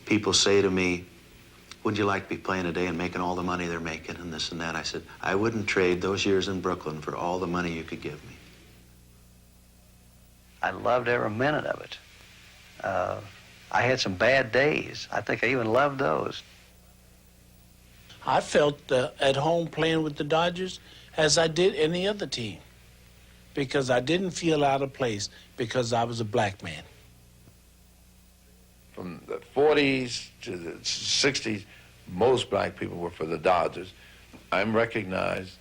people say to me, "Wouldn't you like to be playing today and making all the money they're making and this and that?" I said, I wouldn't trade those years in Brooklyn for all the money you could give me. I loved every minute of it. I had some bad days. I think I even loved those. I felt at home playing with the Dodgers as I did any other team, because I didn't feel out of place because I was a black man. From the 40s to the 60s, most black people were for the Dodgers. I'm recognized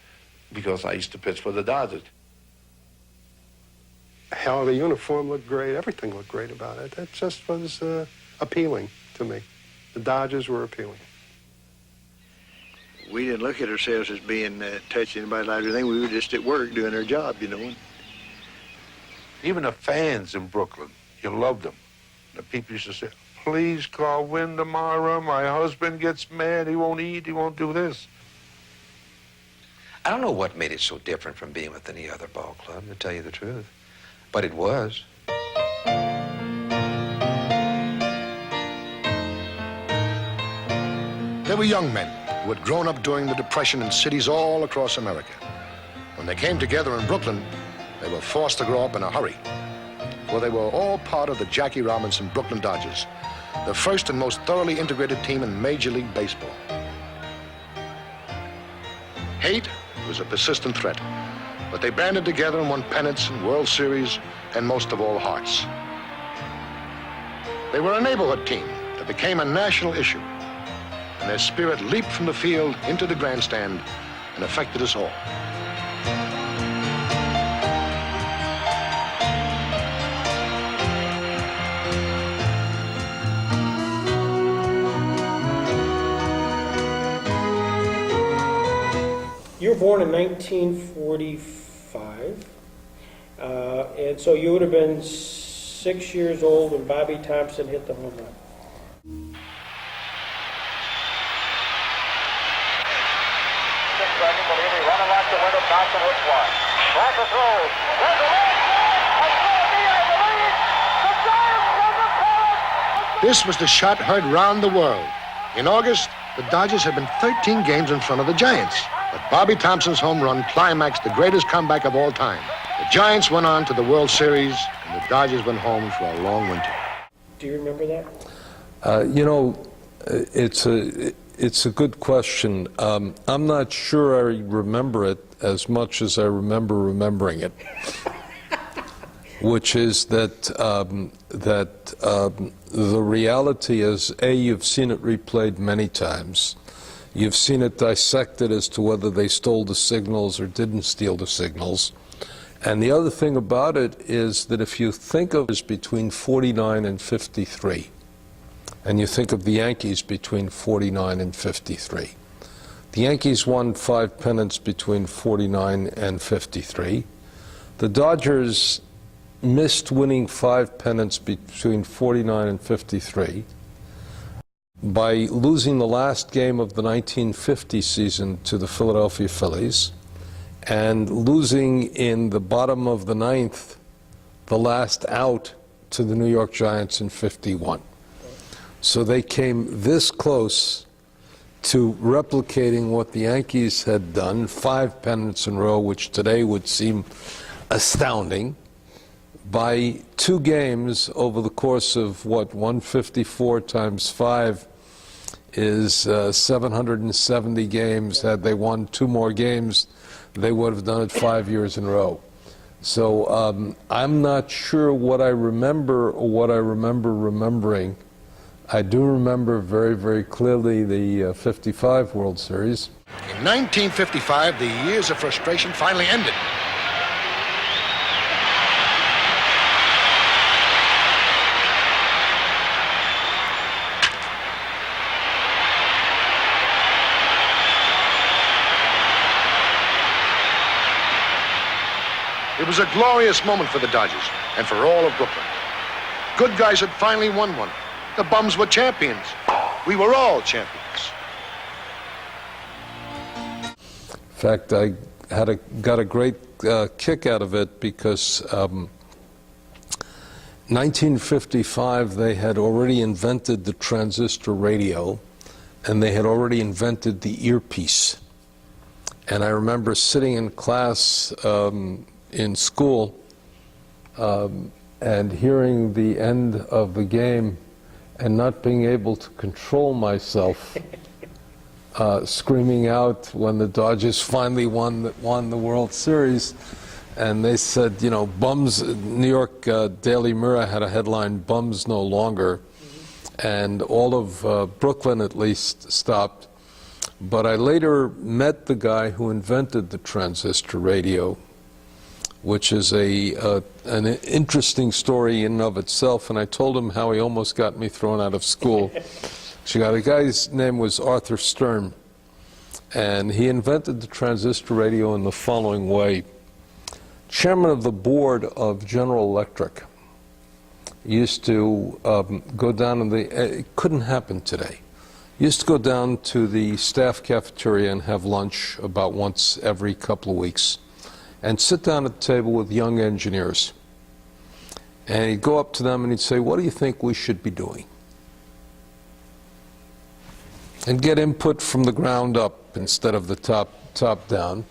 because I used to pitch for the Dodgers. Hell, the uniform looked great. Everything looked great about it. That just was appealing to me. The Dodgers were appealing. We didn't look at ourselves as being touching anybody's lives or anything. We were just at work doing our job, you know. Even the fans in Brooklyn, you loved them. The people used to say, "Please call Win tomorrow. My husband gets mad. He won't eat. He won't do this." I don't know what made it so different from being with any other ball club, to tell you the truth. But it was. They were young men who had grown up during the Depression in cities all across America. When they came together in Brooklyn, they were forced to grow up in a hurry, for they were all part of the Jackie Robinson Brooklyn Dodgers, the first and most thoroughly integrated team in Major League Baseball. Hate was a persistent threat, but they banded together and won pennants and World Series, and most of all, hearts. They were a neighborhood team that became a national issue, and their spirit leaped from the field into the grandstand and affected us all. You were born in 1945, and so you would have been 6 years old when Bobby Thompson hit the home run. This was the shot heard round the world. In August, the Dodgers had been 13 games in front of the Giants, but Bobby Thompson's home run climaxed the greatest comeback of all time. The Giants went on to the World Series, and the Dodgers went home for a long winter. Do you remember that? You know, it's a good question. I'm not sure I remember it as much as I remember remembering it, which is that the reality is, A, you've seen it replayed many times. You've seen it dissected as to whether they stole the signals or didn't steal the signals. And the other thing about it is that if you think of it between 49 and 53, and you think of the Yankees between 49 and 53, the Yankees won 5 pennants between 49 and 53. The Dodgers missed winning 5 pennants between 49 and 53 by losing the last game of the 1950 season to the Philadelphia Phillies and losing in the bottom of the 9th, the last out, to the New York Giants in 51. So they came this close to replicating what the Yankees had done, 5 pennants in a row, which today would seem astounding, by 2 games over the course of, what, 154 times 5 is 770 games. Had they won 2 more games, they would have done it 5 years in a row. So I'm not sure what I remember or what I remember remembering. I do remember very, very clearly the 55 World Series. In 1955, the years of frustration finally ended. It was a glorious moment for the Dodgers and for all of Brooklyn. Good guys had finally won one. The bums were champions. We were all champions. In fact, I got a great kick out of it because 1955, they had already invented the transistor radio, and they had already invented the earpiece. And I remember sitting in class in school and hearing the end of the game and not being able to control myself, screaming out when the Dodgers finally won the World Series. And they said, you know, bums, New York Daily Mirror had a headline, "Bums No Longer," and all of Brooklyn at least stopped. But I later met the guy who invented the transistor radio, which is an interesting story in and of itself, and I told him how he almost got me thrown out of school. The guy's name was Arthur Stern, and he invented the transistor radio in the following way. Chairman of the board of General Electric used to go down in it couldn't happen today. Used to go down to the staff cafeteria and have lunch about once every couple of weeks and sit down at the table with young engineers. And he'd go up to them and he'd say, "What do you think we should be doing?" And get input from the ground up instead of the top down.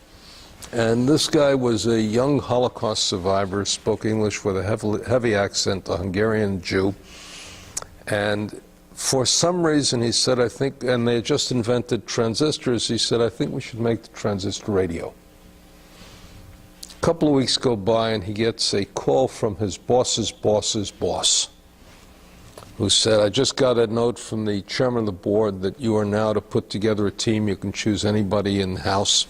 And this guy was a young Holocaust survivor, spoke English with a heavy accent, a Hungarian Jew. And for some reason, he said, I think, and they had just invented transistors, he said, "I think we should make the transistor radio." A couple of weeks go by, and he gets a call from his boss's boss's boss, who said, "I just got a note from the chairman of the board that you are now to put together a team. You can choose anybody in the house.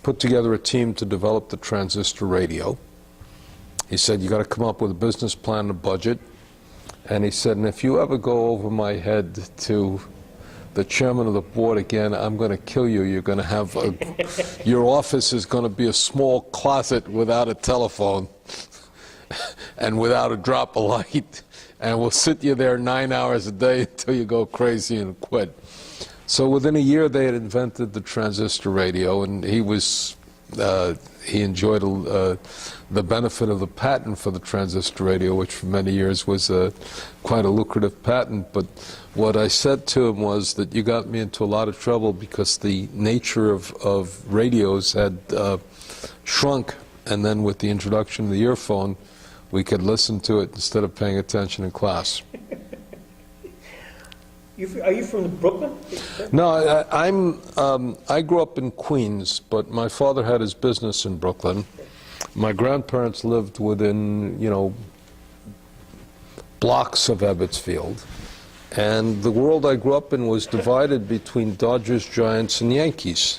Put together a team to develop the transistor radio." He said, "You got to come up with a business plan and a budget." And he said, "And if you ever go over my head to the chairman of the board again, I'm going to kill you. You're going to have your office is going to be a small closet without a telephone and without a drop of light. And we'll sit you there 9 hours a day until you go crazy and quit." So within a year, they had invented the transistor radio, and he enjoyed the benefit of the patent for the transistor radio, which for many years was quite a lucrative patent. But what I said to him was that you got me into a lot of trouble because the nature of radios had shrunk, and then with the introduction of the earphone, we could listen to it instead of paying attention in class. Are you from Brooklyn? No, I grew up in Queens, but my father had his business in Brooklyn. My grandparents lived within, blocks of Ebbetsfield. And the world I grew up in was divided between Dodgers, Giants, and Yankees.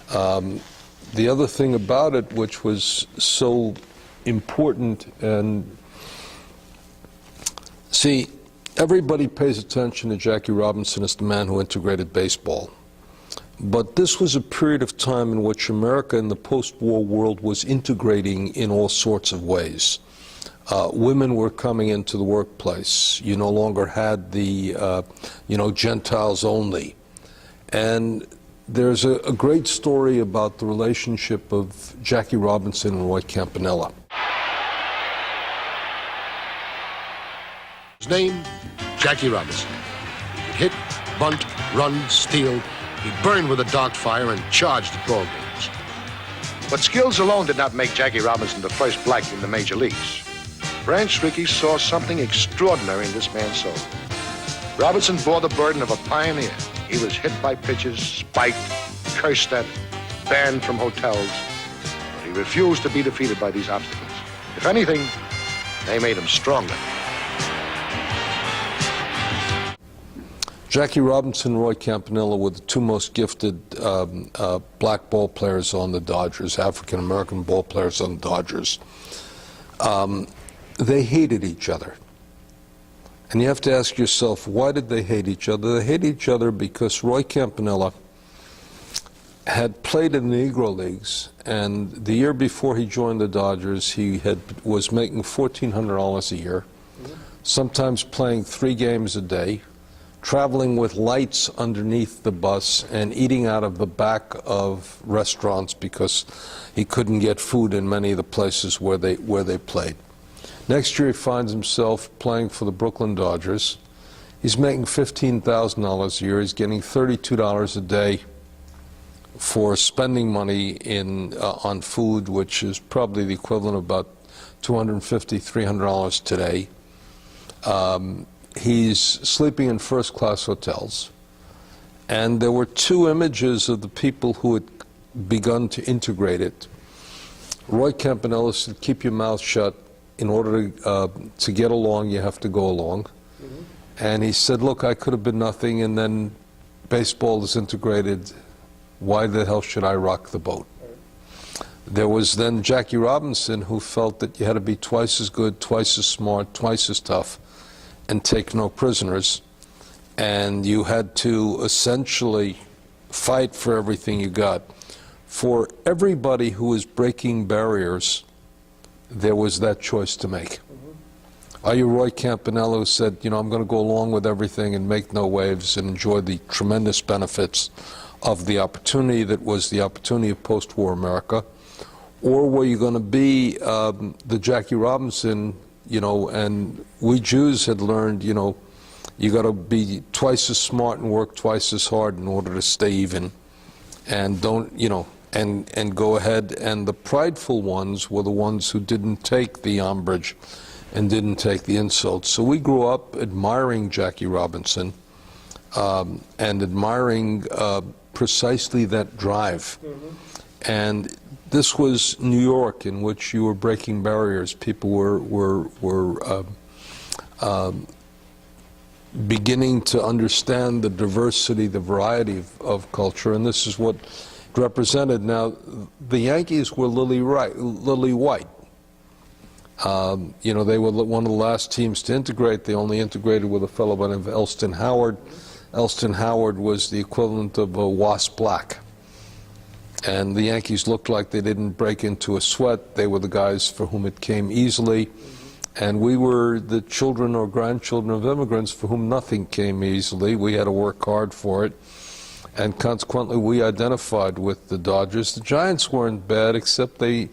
The other thing about it, which was so important, and see, everybody pays attention to Jackie Robinson as the man who integrated baseball. But this was a period of time in which America in the post-war world was integrating in all sorts of ways. Women were coming into the workplace. You no longer had the, Gentiles only. And there's a great story about the relationship of Jackie Robinson and Roy Campanella. His name, Jackie Robinson. He could hit, bunt, run, steal. He burned with a dark fire and charged at ball games. But skills alone did not make Jackie Robinson the first black in the major leagues. Branch Rickey saw something extraordinary in this man's soul. Robinson bore the burden of a pioneer. He was hit by pitches, spiked, cursed at, banned from hotels. But he refused to be defeated by these obstacles. If anything, they made him stronger. Jackie Robinson and Roy Campanella were the two most gifted black ball players on the Dodgers, African-American ball players on the Dodgers. They hated each other. And you have to ask yourself, why did they hate each other? They hated each other because Roy Campanella had played in the Negro Leagues, and the year before he joined the Dodgers, he was making $1,400 a year, sometimes playing 3 games a day, traveling with lights underneath the bus and eating out of the back of restaurants because he couldn't get food in many of the places where they played. Next year he finds himself playing for the Brooklyn Dodgers. He's making $15,000 a year. He's getting $32 a day for spending money on food, which is probably the equivalent of about $250, $300 today. He's sleeping in first-class hotels. And there were two images of the people who had begun to integrate it. Roy Campanella said, keep your mouth shut. In order to get along, you have to go along. And he said, look, I could have been nothing, and then baseball is integrated. Why the hell should I rock the boat? There was then Jackie Robinson, who felt that you had to be twice as good, twice as smart, twice as tough, and take no prisoners. And you had to essentially fight for everything you got. For everybody who was breaking barriers, there was that choice to make. Are you Roy Campanella, who said, you know, I'm going to go along with everything and make no waves and enjoy the tremendous benefits of the opportunity that was the opportunity of post-war America? Or were you going to be the Jackie Robinson, you know, and we Jews had learned, you know, you got to be twice as smart and work twice as hard in order to stay even, and don't, you know, and go ahead. And the prideful ones were the ones who didn't take the umbrage and didn't take the insults. So we grew up admiring Jackie Robinson and admiring precisely that drive. And this was New York, in which you were breaking barriers. People were beginning to understand the diversity, the variety of culture, and this is what it represented. Now, the Yankees were lily white. You know, they were one of the last teams to integrate. They only integrated with a fellow by the name of Elston Howard. Elston Howard was the equivalent of a wasp black. And the Yankees looked like they didn't break into a sweat. They were the guys for whom it came easily. And we were the children or grandchildren of immigrants for whom nothing came easily. We had to work hard for it. And consequently, we identified with the Dodgers. The Giants weren't bad, except they,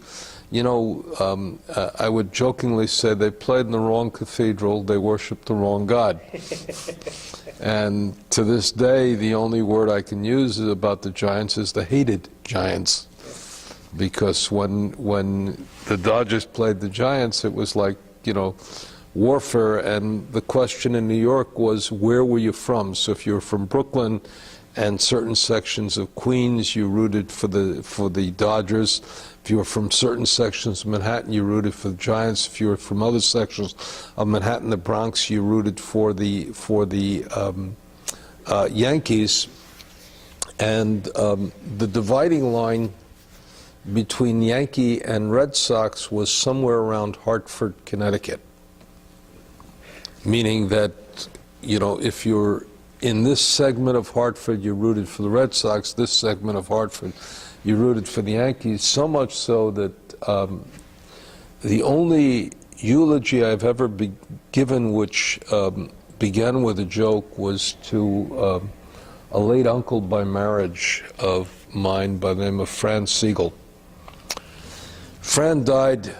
you know, I would jokingly say they played in the wrong cathedral, they worshiped the wrong God. And to this day, the only word I can use about the Giants is the hated Giants. Because when the Dodgers played the Giants, it was like, you know, warfare. And the question in New York was, where were you from? So if you were from Brooklyn and certain sections of Queens, you rooted for the Dodgers. If you were from certain sections of Manhattan, you rooted for the Giants. If you were from other sections of Manhattan, the Bronx, you rooted for the Yankees. And the dividing line between Yankee and Red Sox was somewhere around Hartford, Connecticut. Meaning that, you know, if you're in this segment of Hartford, you rooted for the Red Sox. This segment of Hartford, you rooted for the Yankees. So much so that the only eulogy I've ever given, which began with a joke, was to a late uncle by marriage of mine by the name of Fran Siegel. Fran died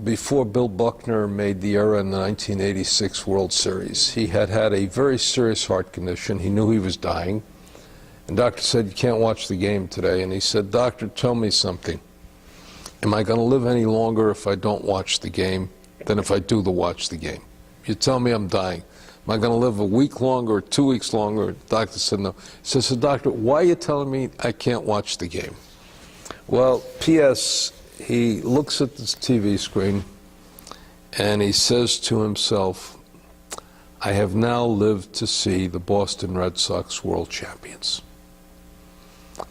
before Bill Buckner made the era in the 1986 World Series. He had had a very serious heart condition. He knew he was dying. And the doctor said, you can't watch the game today. And he said, doctor, tell me something. Am I going to live any longer if I don't watch the game than if I do watch the game? You tell me I'm dying. Am I going to live a week longer or 2 weeks longer? The doctor said no. He says, so doctor, why are you telling me I can't watch the game? Well, P.S., he looks at this TV screen and he says to himself, I have now lived to see the Boston Red Sox world champions.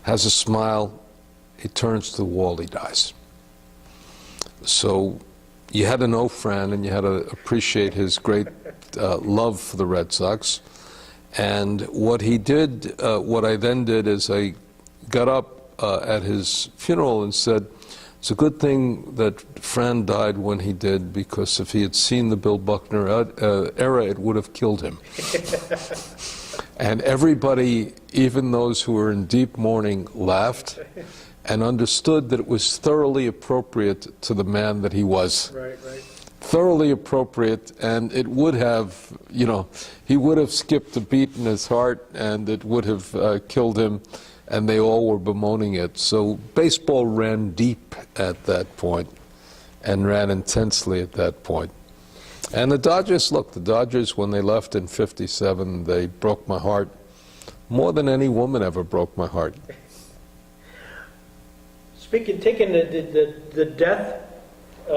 Has a smile, he turns to the wall, he dies. So you had to know Fran and you had to appreciate his great love for the Red Sox. And what he did, what I then did is I got up at his funeral and said, it's a good thing that Fran died when he did, because if he had seen the Bill Buckner era, it would have killed him. And everybody, even those who were in deep mourning, laughed and understood that it was thoroughly appropriate to the man that he was. Right, right. thoroughly appropriate, and it would have, you know, he would have skipped a beat in his heart, and it would have killed him, and they all were bemoaning it. So baseball ran deep at that point, and ran intensely at that point. And the Dodgers, look, the Dodgers, when they left in '57, they broke my heart more than any woman ever broke my heart. Taking the death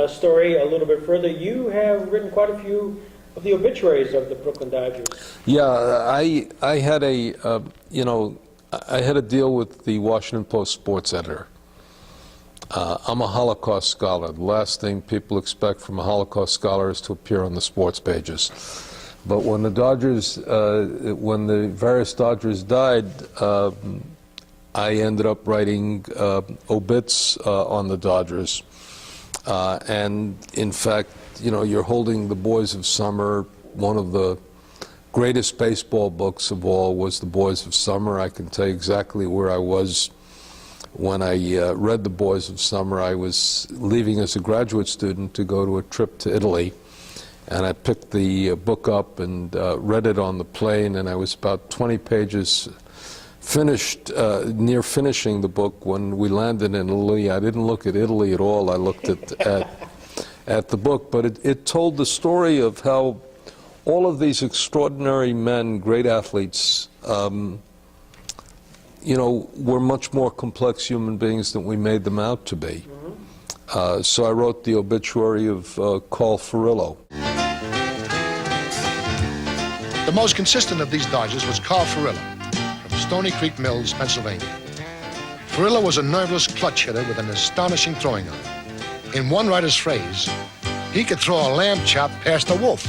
story a little bit further, you have written quite a few of the obituaries of the Brooklyn Dodgers. Yeah, I had a, you know, I had a deal with the Washington Post sports editor. I'm a Holocaust scholar. The last thing people expect from a Holocaust scholar is to appear on the sports pages. But when the Dodgers, when the various Dodgers died, I ended up writing obits on the Dodgers. And in fact, you know, you're holding The Boys of Summer. One of the greatest baseball books of all was The Boys of Summer. I can tell you exactly where I was when I read The Boys of Summer. I was leaving as a graduate student to go to a trip to Italy, and I picked the book up and read it on the plane, and I was about 20 pages finished, near finishing the book when we landed in Italy. I didn't look at Italy at all. I looked at the book, but it told the story of how all of these extraordinary men, great athletes, you know, were much more complex human beings than we made them out to be. So I wrote the obituary of Carl Furillo. The most consistent of these Dodgers was Carl Furillo from Stony Creek Mills, Pennsylvania. Furillo was a nerveless clutch hitter with an astonishing throwing arm. In one writer's phrase, he could throw a lamb chop past a wolf.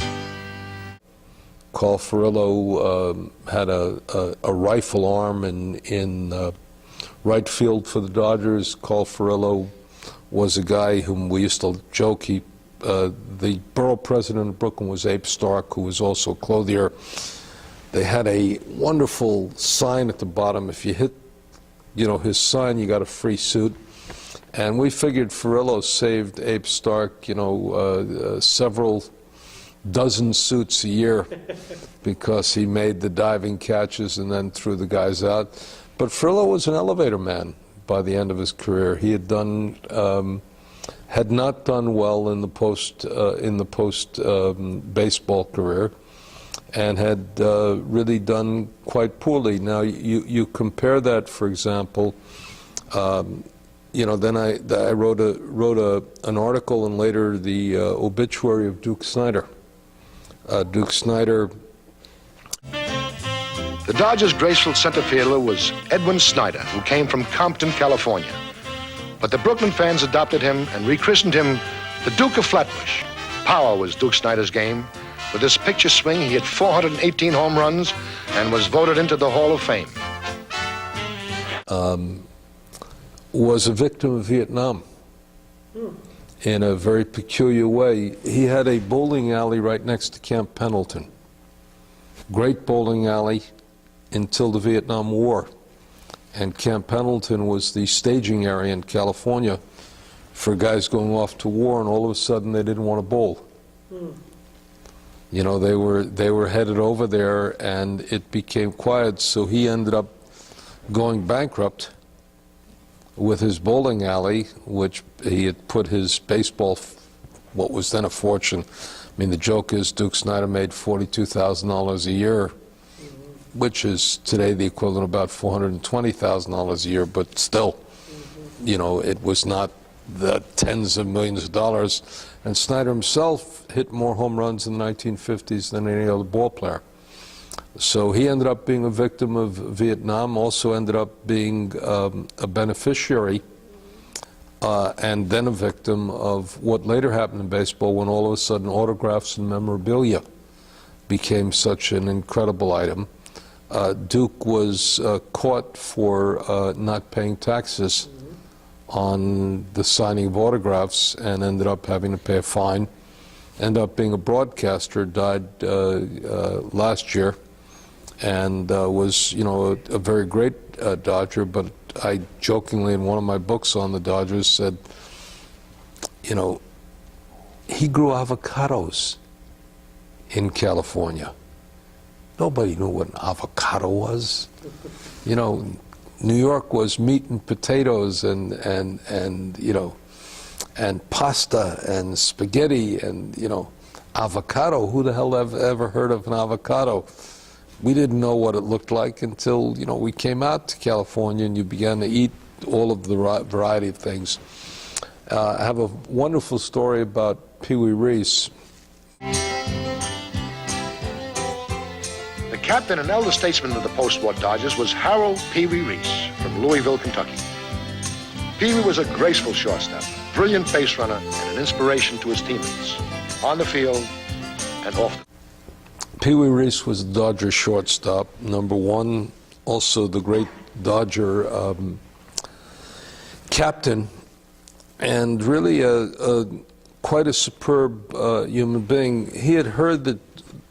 Carl Furillo had a rifle arm in right field for the Dodgers. Carl Furillo was a guy whom we used to joke, the borough president of Brooklyn was Abe Stark, who was also a clothier. They had a wonderful sign at the bottom. If you hit, you know, his sign, you got a free suit. And we figured Furillo saved Abe Stark, you know, several dozen suits a year because he made the diving catches and then threw the guys out. But Furillo was an elevator man by the end of his career. He had done, had not done well in the post baseball career, and had really done quite poorly. Now you compare that, for example. You know, then I wrote an article and later the obituary of Duke Snider. Duke Snider. The Dodgers' graceful center fielder was Edwin Snider, who came from Compton, California. But the Brooklyn fans adopted him and rechristened him the Duke of Flatbush. Power was Duke Snider's game. With his picture swing, he hit 418 home runs and was voted into the Hall of Fame. Was a victim of Vietnam in a very peculiar way. He had a bowling alley right next to Camp Pendleton. Great bowling alley until the Vietnam War. And Camp Pendleton was the staging area in California for guys going off to war, and all of a sudden they didn't want to bowl. You know, they were headed over there, and it became quiet, so he ended up going bankrupt with his bowling alley, which he had put his baseball, what was then a fortune. I mean, the joke is Duke Snider made $42,000 a year, which is today the equivalent of about $420,000 a year, but still, you know, it was not the tens of millions of dollars. And Snider himself hit more home runs in the 1950s than any other ball player. So he ended up being a victim of Vietnam, also ended up being a beneficiary and then a victim of what later happened in baseball when all of a sudden autographs and memorabilia became such an incredible item. Duke was caught for not paying taxes on the signing of autographs and ended up having to pay a fine. Ended up being a broadcaster, died last year, and was, you know, a very great Dodger. But I jokingly in one of my books on the Dodgers said, you know, he grew avocados in California. Nobody knew what an avocado was. You know, New York was meat and potatoes and you know, and pasta and spaghetti and, you know, avocado. Who the hell ever heard of an avocado? We didn't know what it looked like until, you know, we came out to California and you began to eat all of the variety of things. I have a wonderful story about Pee Wee Reese. The captain and elder statesman of the post-war Dodgers was Harold Pee Wee Reese from Louisville, Kentucky. Pee Wee was a graceful shortstop, brilliant base runner, and an inspiration to his teammates, on the field and off the field. Pee Wee Reese was the Dodger shortstop, #1, also the great Dodger captain, and really quite a superb human being. He had heard that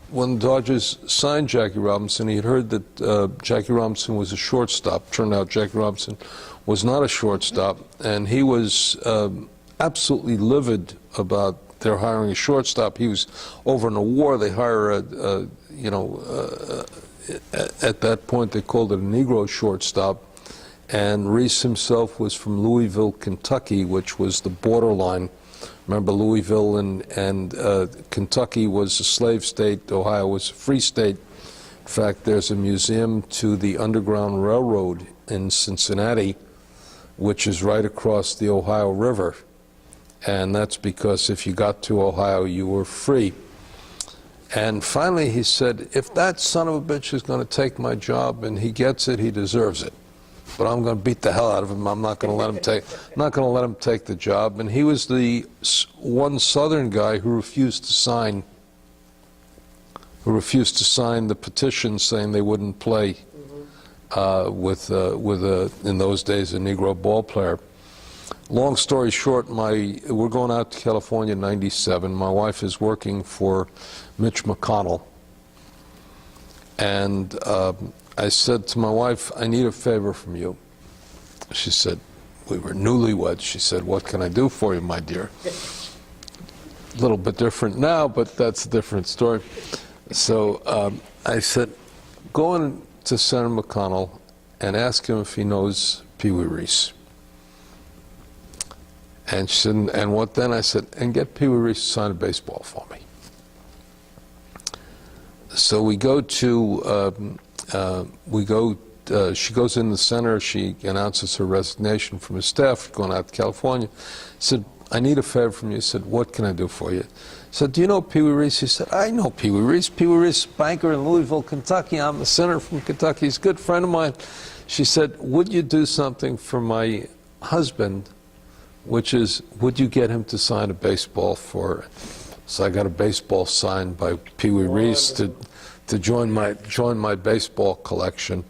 when the Dodgers signed Jackie Robinson, he had heard that Jackie Robinson was a shortstop. Turned out Jackie Robinson was not a shortstop, and he was absolutely livid about their hiring a shortstop. He was over in a war. They hire at that point they called it a Negro shortstop, and Reese himself was from Louisville, Kentucky, which was the borderline. Remember, Louisville and Kentucky was a slave state. Ohio was a free state. In fact, there's a museum to the Underground Railroad in Cincinnati, which is right across the Ohio River. And that's because if you got to Ohio, you were free. And finally he said, if that son of a bitch is going to take my job and he gets it, he deserves it. But I'm going to beat the hell out of him. I'm not going to let him take the job. And he was the one Southern guy who refused to sign the petition saying they wouldn't play with in those days, a Negro ball player. Long story short, we're going out to California in '97. My wife is working for Mitch McConnell. And I said to my wife, I need a favor from you. She said, we were newlyweds. She said, what can I do for you, my dear? A little bit different now, but that's a different story. So I said, go in to Senator McConnell and ask him if he knows Pee Wee Reese. And she said, and what then? I said, and get Pee Wee Reese to sign a baseball for me. So we go to, she goes in the center, she announces her resignation from her staff, going out to California. Said, I need a favor from you. He said, what can I do for you? I said, do you know Pee Wee Reese? He said, I know Pee Wee Reese. Pee Wee Reese, banker in Louisville, Kentucky. I'm a senator from Kentucky. He's a good friend of mine. She said, would you do something for my husband, which is, would you get him to sign a baseball for, so I got a baseball signed by Pee Wee Reese to join my baseball collection.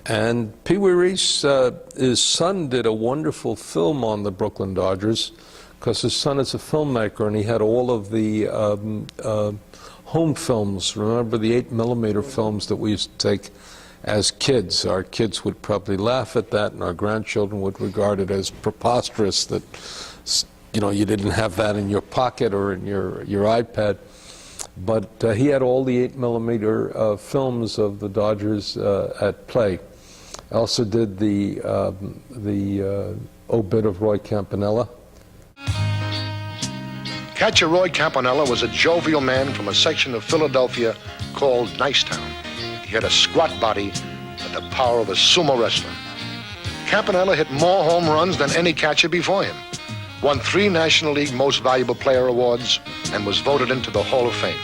And Pee Wee Reese, his son did a wonderful film on the Brooklyn Dodgers, because his son is a filmmaker, and he had all of the home films. Remember the 8mm films that we used to take as kids? Our kids would probably laugh at that, and our grandchildren would regard it as preposterous that, you know, you didn't have that in your pocket or in your iPad. But he had all the 8mm films of the Dodgers at play. I also did the obit of Roy Campanella. Catcher Roy Campanella was a jovial man from a section of Philadelphia called Nicetown. He had a squat body and the power of a sumo wrestler. Campanella hit more home runs than any catcher before him, won 3 National League Most Valuable Player awards, and was voted into the Hall of Fame.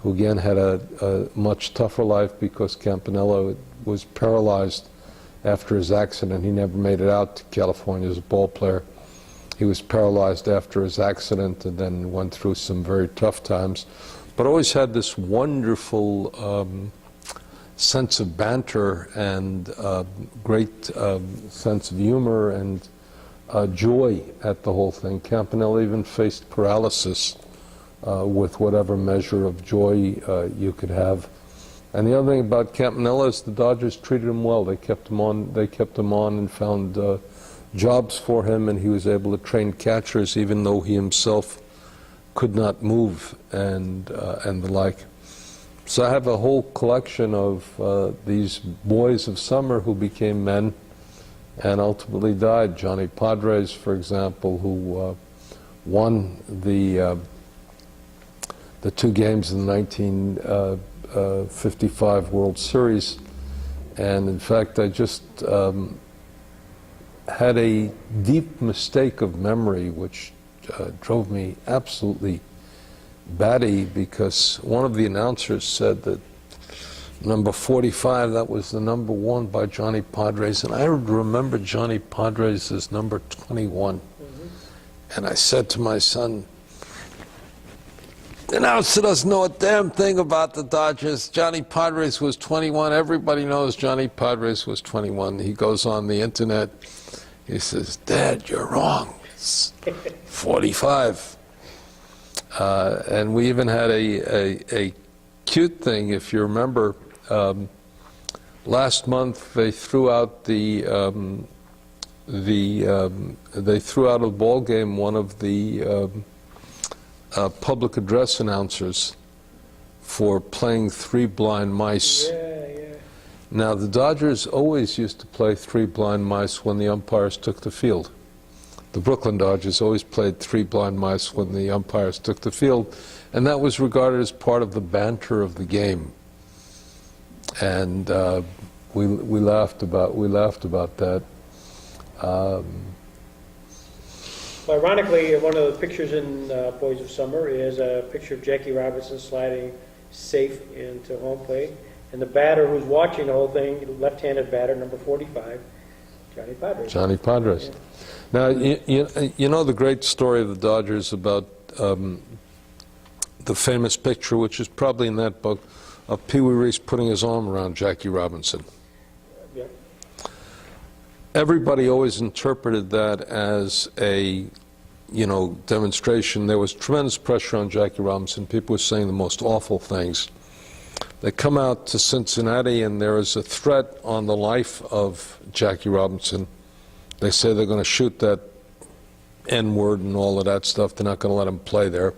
Who again had a much tougher life because Campanella was paralyzed after his accident. He never made it out to California as a ball player. He was paralyzed after his accident and then went through some very tough times, but always had this wonderful sense of banter and great sense of humor and joy at the whole thing. Campanella even faced paralysis with whatever measure of joy you could have. And the other thing about Campanella is the Dodgers treated him well. They kept him on and found jobs for him, and he was able to train catchers even though he himself could not move and the like. So I have a whole collection of these boys of summer who became men and ultimately died. Johnny Padres, for example, who won the 2 games in the 1955 World Series. And in fact, I just had a deep mistake of memory, which drove me absolutely batty, because one of the announcers said that number 45, that was the number 1 by Johnny Padres, and I remember Johnny Padres as number 21. And I said to my son, the announcer doesn't know a damn thing about the Dodgers. Johnny Padres was 21. Everybody knows Johnny Padres was 21. He goes on the internet. He says, Dad, you're wrong. It's 45. And we even had a cute thing, if you remember. Last month they threw out they threw out of the ball game one of the public address announcers for playing 3 blind mice. Now, the Dodgers always used to play 3 blind mice when the umpires took the field. The Brooklyn Dodgers always played 3 blind mice when the umpires took the field, and that was regarded as part of the banter of the game. And we laughed about that. Ironically, one of the pictures in Boys of Summer is a picture of Jackie Robinson sliding safe into home plate. And the batter who's watching the whole thing, left-handed batter, number 45, Johnny Padres. Johnny Padres. Yeah. Now, you know the great story of the Dodgers about the famous picture, which is probably in that book, of Wee Reese putting his arm around Jackie Robinson. Yeah. Everybody always interpreted that as a, demonstration. There was tremendous pressure on Jackie Robinson. People were saying the most awful things. They come out to Cincinnati, and there is a threat on the life of Jackie Robinson. They say they're going to shoot that N-word and all of that stuff. They're not going to let him play there.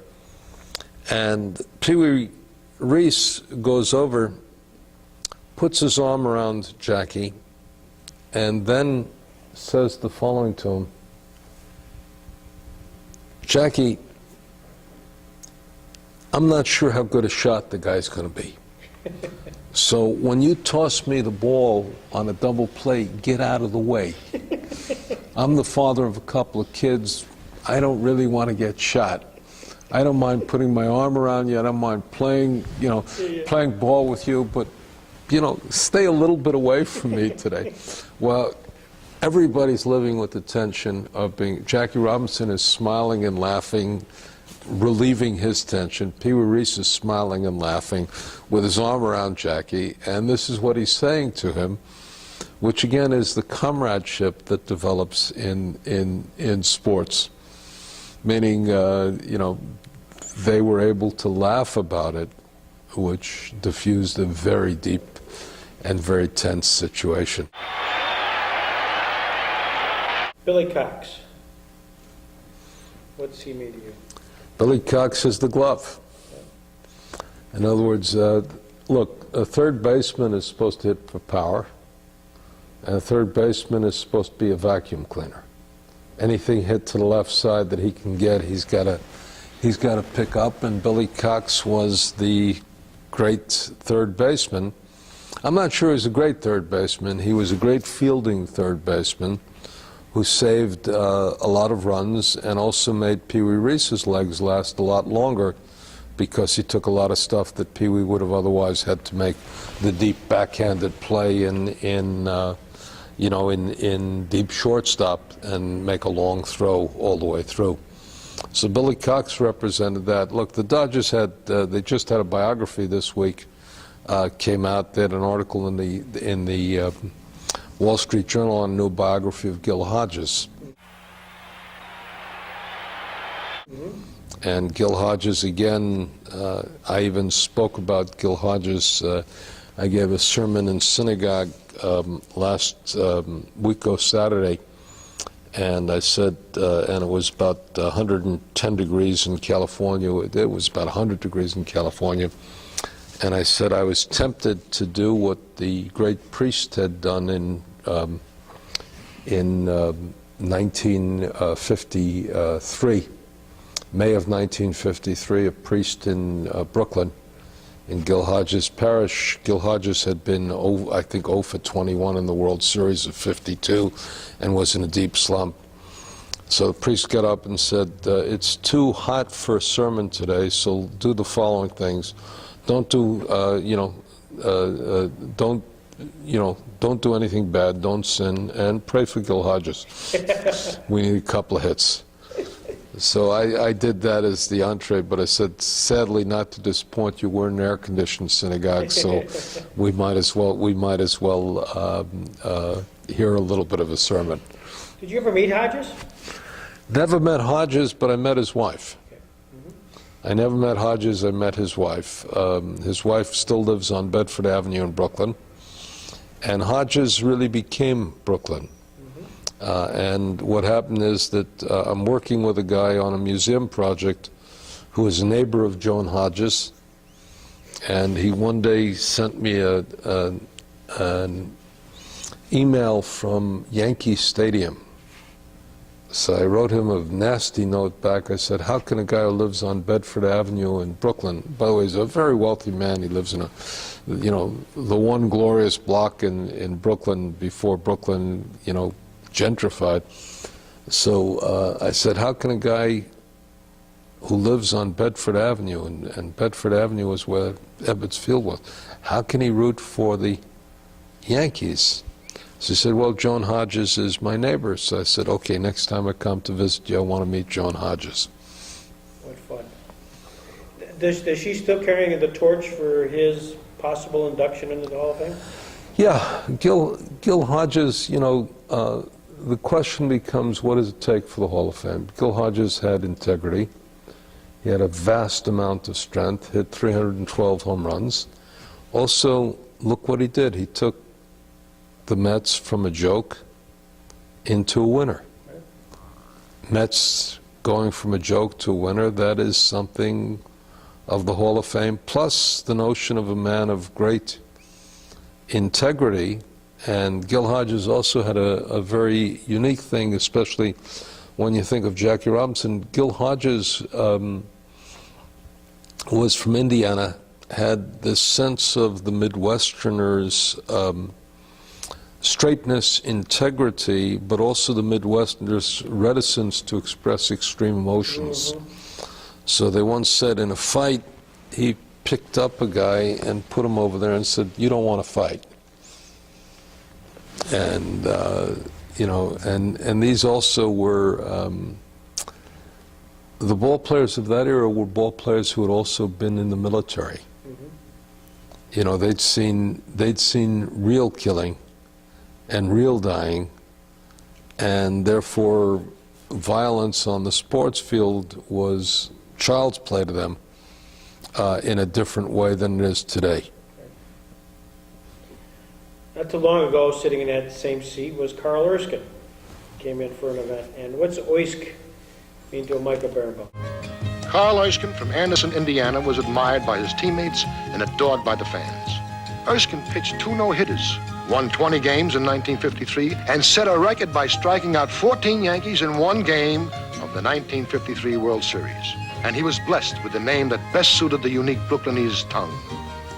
And Wee Reese goes over, puts his arm around Jackie, and then says the following to him: Jackie, I'm not sure how good a shot the guy's going to be. So when you toss me the ball on a double play, get out of the way. I'm the father of a couple of kids. I don't really want to get shot. I don't mind putting my arm around you. I don't mind playing, playing ball with you, but, stay a little bit away from me today. Well, everybody's living with the tension of being, Jackie Robinson is smiling and laughing, relieving his tension. Wee Reese is smiling and laughing with his arm around Jackie, and this is what he's saying to him, which again is the comradeship that develops in sports. Meaning, they were able to laugh about it, which diffused a very deep and very tense situation. Billy Cox. What's he mean to you? Billy Cox is the glove. In other words, look, a third baseman is supposed to hit for power, and a third baseman is supposed to be a vacuum cleaner. Anything hit to the left side that he can get, he's got to pick up, and Billy Cox was the great third baseman. I'm not sure he was a great third baseman. He was a great fielding third baseman who saved a lot of runs and also made Wee Reese's legs last a lot longer, because he took a lot of stuff that Pee Wee would have otherwise had to make the deep backhanded play in deep shortstop and make a long throw all the way through. So Billy Cox represented that. Look, the Dodgers they just had a biography this week, came out. They had an article in the Wall Street Journal on a new biography of Gil Hodges. And Gil Hodges, again, I even spoke about Gil Hodges. I gave a sermon in synagogue last week or Saturday, And I said, and it was about 110 degrees in California. It was about 100 degrees in California. And I said I was tempted to do what the great priest had done in 1953, May of 1953, a priest in Brooklyn, in Gil Hodges' parish. Gil Hodges had been, I think, 0 for 21 in the World Series of '52 and was in a deep slump. So the priest got up and said, it's too hot for a sermon today, so do the following things. Don't do, don't do anything bad, don't sin, and pray for Gil Hodges. We need a couple of hits. So I did that as the entree, but I said, sadly, not to disappoint you, we're in an air-conditioned synagogue, so we might as well hear a little bit of a sermon. Did you ever meet Hodges? Never met Hodges, but I met his wife. I never met Hodges, I met his wife. His wife still lives on Bedford Avenue in Brooklyn. And Hodges really became Brooklyn. And what happened is that I'm working with a guy on a museum project who is a neighbor of Joan Hodges. And he one day sent me an email from Yankee Stadium. So I wrote him a nasty note back. I said, how can a guy who lives on Bedford Avenue in Brooklyn, by the way, he's a very wealthy man. He lives in the one glorious block in Brooklyn before Brooklyn, gentrified. So I said, how can a guy who lives on Bedford Avenue, and Bedford Avenue is where Ebbets Field was, how can he root for the Yankees? So he said, well, Joan Hodges is my neighbor. So I said, okay, next time I come to visit you, I want to meet Joan Hodges. What fun. Does she still carrying the torch for his possible induction into the Hall of Fame? Yeah, Gil Hodges, the question becomes, what does it take for the Hall of Fame? Gil Hodges had integrity. He had a vast amount of strength, hit 312 home runs. Also, look what he did. He took the Mets from a joke into a winner. Mets going from a joke to a winner, that is something of the Hall of Fame, plus the notion of a man of great integrity. And Gil Hodges also had a very unique thing, especially when you think of Jackie Robinson. Gil Hodges was from Indiana, had this sense of the Midwesterner's straightness, integrity, but also the Midwesterner's reticence to express extreme emotions. So they once said in a fight, he picked up a guy and put him over there and said, you don't want to fight. And, and these also were, the ball players of that era were ball players who had also been in the military. They'd seen real killing and real dying, and therefore violence on the sports field was child's play to them in a different way than it is today. Not too long ago, sitting in that same seat was Carl Erskine. Came in for an event. And what's Oysk mean to Michael Berenbaum? Carl Erskine from Anderson, Indiana, was admired by his teammates and adored by the fans. Erskine pitched 2 no-hitters, won 20 games in 1953, and set a record by striking out 14 Yankees in 1 game of the 1953 World Series. And he was blessed with the name that best suited the unique Brooklynese tongue,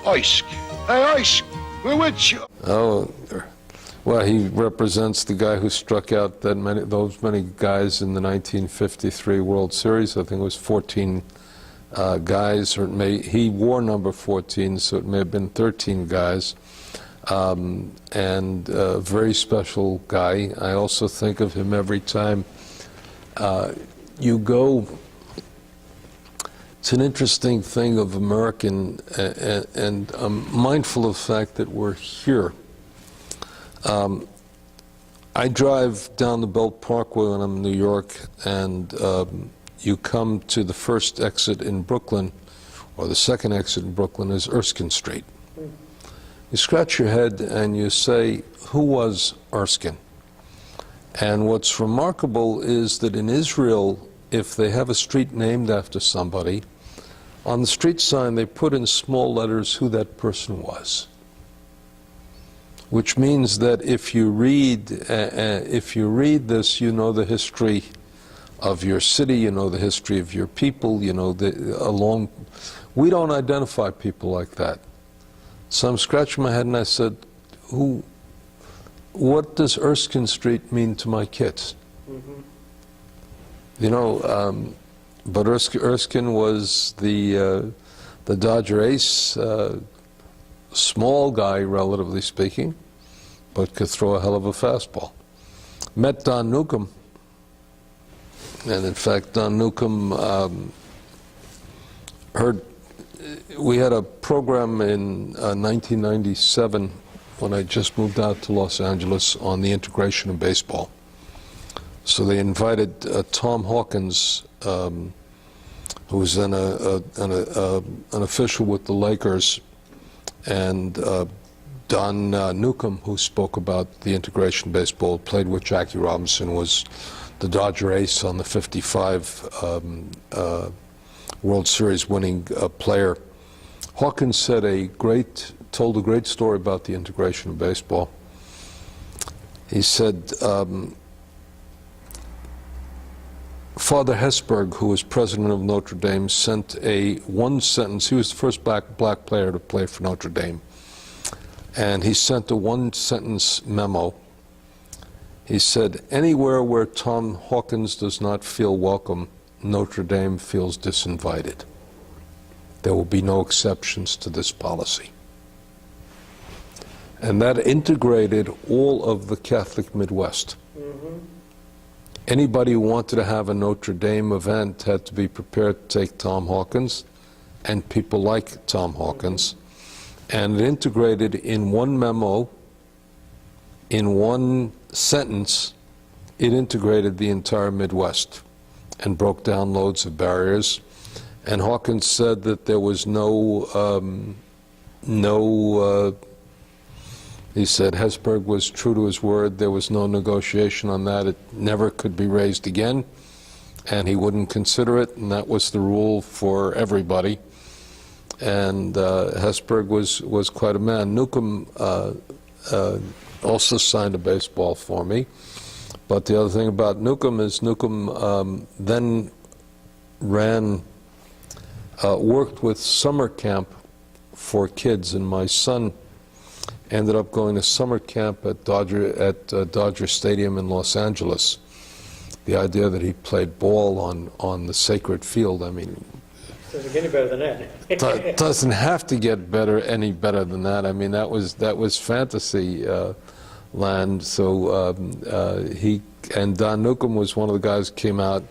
Oysk. Hey, Oysk, we're with you. Oh, well, he represents the guy who struck out those many guys in the 1953 World Series. I think it was 14 guys, or he wore number 14, so it may have been 13 guys. And a very special guy. I also think of him every time you go. It's an interesting thing of American, and I'm mindful of the fact that we're here. I drive down the Belt Parkway when I'm in New York, and you come to the first exit in Brooklyn, or the second exit in Brooklyn is Erskine Street. You scratch your head and you say, who was Erskine? And what's remarkable is that in Israel, if they have a street named after somebody, on the street sign they put in small letters who that person was. Which means that if you read this, you know the history of your city, you know the history of your people, you know we don't identify people like that. So I'm scratching my head and I said, what does Erskine Street mean to my kids? Mm-hmm. You know, but Erskine was the Dodger ace, small guy, relatively speaking, but could throw a hell of a fastball. Met Don Newcomb, and in fact, Don Newcomb we had a program in 1997 when I just moved out to Los Angeles on the integration of baseball. So they invited Tom Hawkins, who was then an official with the Lakers, and Don Newcomb, who spoke about the integration of baseball, played with Jackie Robinson, was the Dodger ace on the '55 World Series winning player. Hawkins said told a great story about the integration of baseball. He said, Father Hesburgh, who was president of Notre Dame, sent one sentence. He was the first black player to play for Notre Dame. And he sent a one-sentence memo. He said, anywhere where Tom Hawkins does not feel welcome, Notre Dame feels disinvited. There will be no exceptions to this policy. And that integrated all of the Catholic Midwest. Mm-hmm. Anybody who wanted to have a Notre Dame event had to be prepared to take Tom Hawkins and people like Tom Hawkins. Mm-hmm. And it integrated in one memo, in one sentence, it integrated the entire Midwest and broke down loads of barriers. And Hawkins said that there was he said Hesburgh was true to his word. There was no negotiation on that. It never could be raised again, and he wouldn't consider it, and that was the rule for everybody. And Hesburgh was quite a man. Newcomb also signed a baseball for me. But the other thing about Newcomb is Newcomb then worked with summer camp for kids, and my son ended up going to summer camp at Dodger Stadium in Los Angeles. The idea that he played ball on the sacred field, I mean, doesn't get any better than that. Doesn't have to get any better than that. I mean, that was fantasy land. So he and Don Newcomb was one of the guys who came out.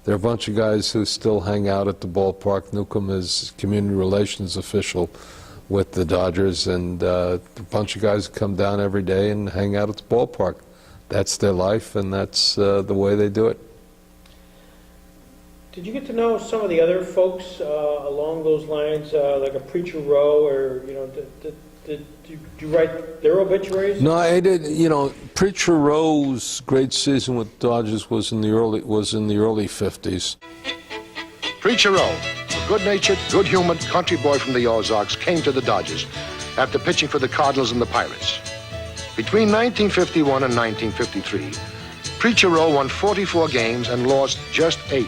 There are a bunch of guys who still hang out at the ballpark. Newcomb is community relations official with the Dodgers, and a bunch of guys come down every day and hang out at the ballpark. That's their life, and that's the way they do it. Did you get to know some of the other folks along those lines, like a Preacher Rowe, or did you write their obituaries? No, I did. You know, Preacher Rowe's great season with the Dodgers was in the early '50s. Preacher Rowe, a good-natured, good-humored country boy from the Ozarks, came to the Dodgers after pitching for the Cardinals and the Pirates. Between 1951 and 1953, Preacher Rowe won 44 games and lost just 8.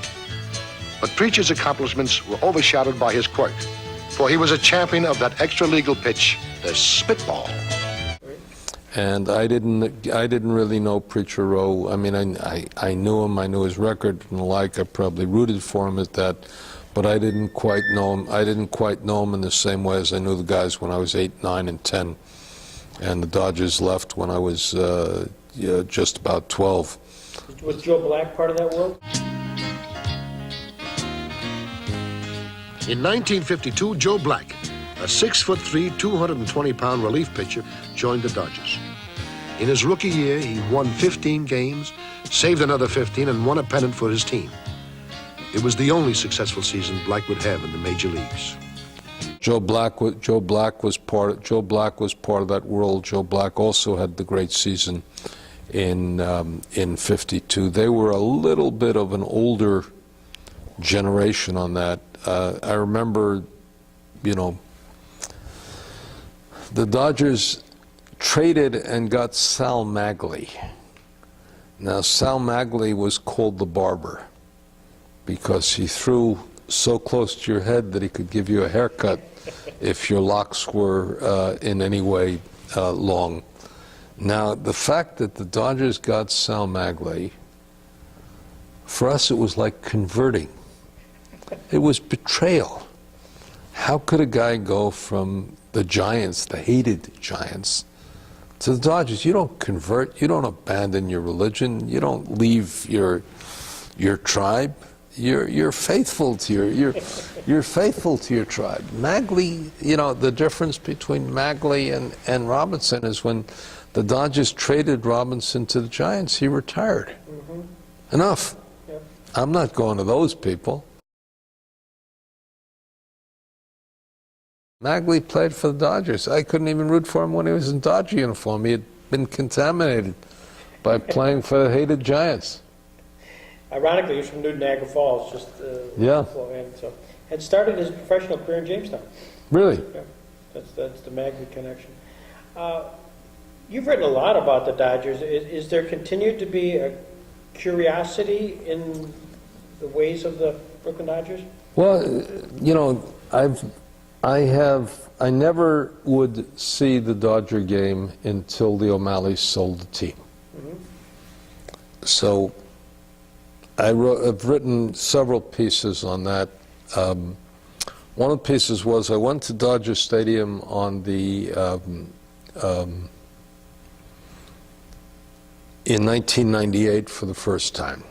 But Preacher's accomplishments were overshadowed by his quirk, for he was a champion of that extra-legal pitch, the spitball. And I didn't really know Preacher Rowe. I mean, I knew him, I knew his record and the like. I probably rooted for him at that, but I didn't quite know him. I didn't quite know him in the same way as I knew the guys when I was 8, 9, and 10. And the Dodgers left when I was just about 12. Was Joe Black part of that world? In 1952, Joe Black, a 6'3", 220-pound relief pitcher, joined the Dodgers. In his rookie year, he won 15 games, saved another 15, and won a pennant for his team. It was the only successful season Black would have in the major leagues. Joe Black was part of that world. Joe Black also had the great season in '52. They were a little bit of an older generation on that. I remember, you know, the Dodgers traded and got Sal Magley. Now, Sal Magley was called the barber because he threw so close to your head that he could give you a haircut if your locks were in any way long. Now, the fact that the Dodgers got Sal Magley, for us it was like converting. It was betrayal. How could a guy go from the Giants, the hated Giants, to the Dodgers? You don't convert, you don't abandon your religion, you don't leave your tribe. You're faithful to you're faithful to your tribe. Magley, you know, the difference between Magley and Robinson is when the Dodgers traded Robinson to the Giants, he retired. Enough. Yep. I'm not going to those people. Magley played for the Dodgers. I couldn't even root for him when he was in Dodger uniform. He had been contaminated by playing for the hated Giants. Ironically, he's from Newton, Niagara Falls, just Yeah. and so had started his professional career in Jamestown. Really? Yeah, that's the Magley connection. You've written a lot about the Dodgers. Is there continued to be a curiosity in the ways of the Brooklyn Dodgers? Well, you know, I never would see the Dodger game until the O'Malleys sold the team. So I've written several pieces on that. One of the pieces was I went to Dodger Stadium on the in 1998 for the first time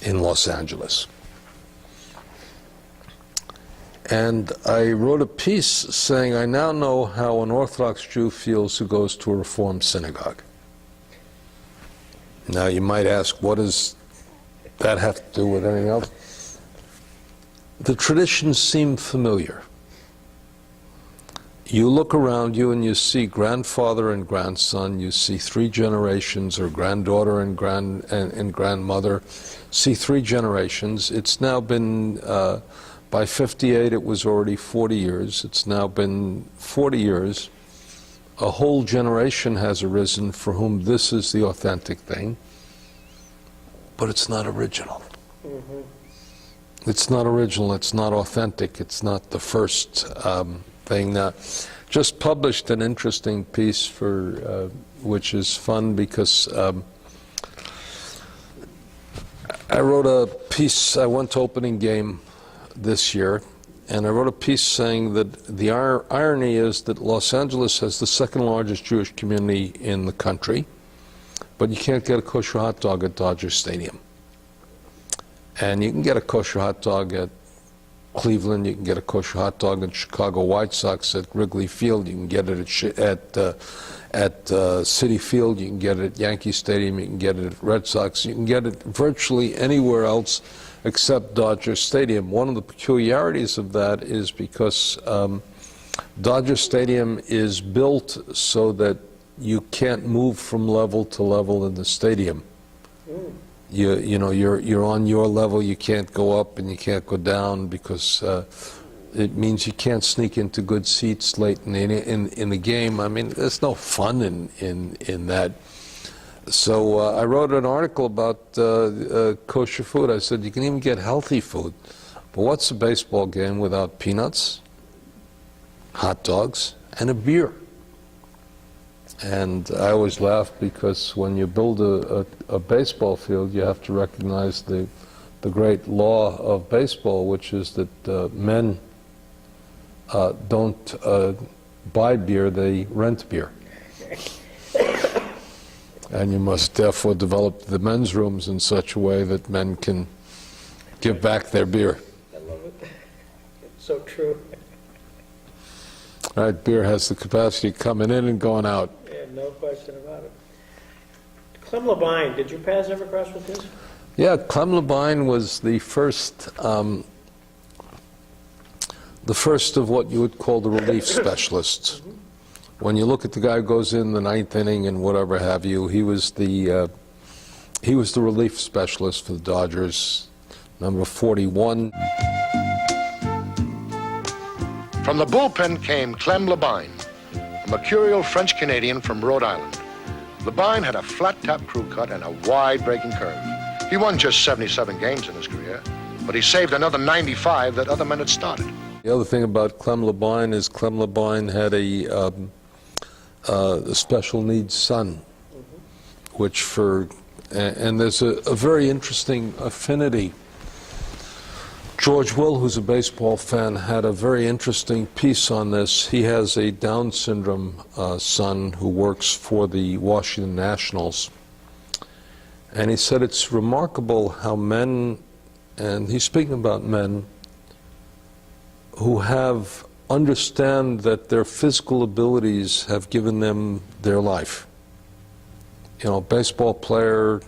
in Los Angeles. And I wrote a piece saying, I now know how an Orthodox Jew feels who goes to a Reformed synagogue. Now you might ask, what does that have to do with anything else? The traditions seem familiar. You look around you and you see grandfather and grandson, you see 3 generations, or granddaughter and grandmother, see 3 generations. It's now been, by 58 it was already 40 years. It's now been 40 years. A whole generation has arisen for whom this is the authentic thing, but it's not original. It's not original, it's not authentic, it's not the first thing. Now, just published an interesting piece for, which is fun because I wrote a piece, I went to opening game this year, and I wrote a piece saying that the irony is that Los Angeles has the 2nd largest Jewish community in the country, but you can't get a kosher hot dog at Dodger Stadium. And you can get a kosher hot dog at Cleveland, you can get a kosher hot dog at Chicago White Sox at Wrigley Field, you can get it at Citi Field, you can get it at Yankee Stadium, you can get it at Red Sox, you can get it virtually anywhere else except Dodger Stadium. One of the peculiarities of that is because Dodger Stadium is built so that you can't move from level to level in the stadium. You know, you're on your level, you can't go up and you can't go down because it means you can't sneak into good seats late in the game. I mean, there's no fun in that. So I wrote an article about kosher food. I said you can even get healthy food, but what's a baseball game without peanuts, hot dogs, and a beer? And I always laugh because when you build a baseball field, you have to recognize the great law of baseball, which is that men don't buy beer, they rent beer. And you must therefore develop the men's rooms in such a way that men can give back their beer. I love it. It's so true. Right, beer has the capacity of coming in and going out. Yeah, no question about it. Clem Labine, did your paths ever cross with his? Yeah, Clem Labine was the first of what you would call the relief specialists. when you look at the guy who goes in the ninth inning and whatever have you, he was the relief specialist for the Dodgers, number 41. From the bullpen came Clem Labine, a mercurial French-Canadian from Rhode Island. Labine had a flat-top crew cut and a wide breaking curve. He won just 77 games in his career, but he saved another 95 that other men had started. The other thing about Clem Labine is Clem Labine had a special needs son, which and there's a very interesting affinity. George Will, who's a baseball fan, had a very interesting piece on this. He has a Down syndrome son who works for the Washington Nationals. And he said it's remarkable how men, and he's speaking about men, who understand that their physical abilities have given them their life. You know, a baseball player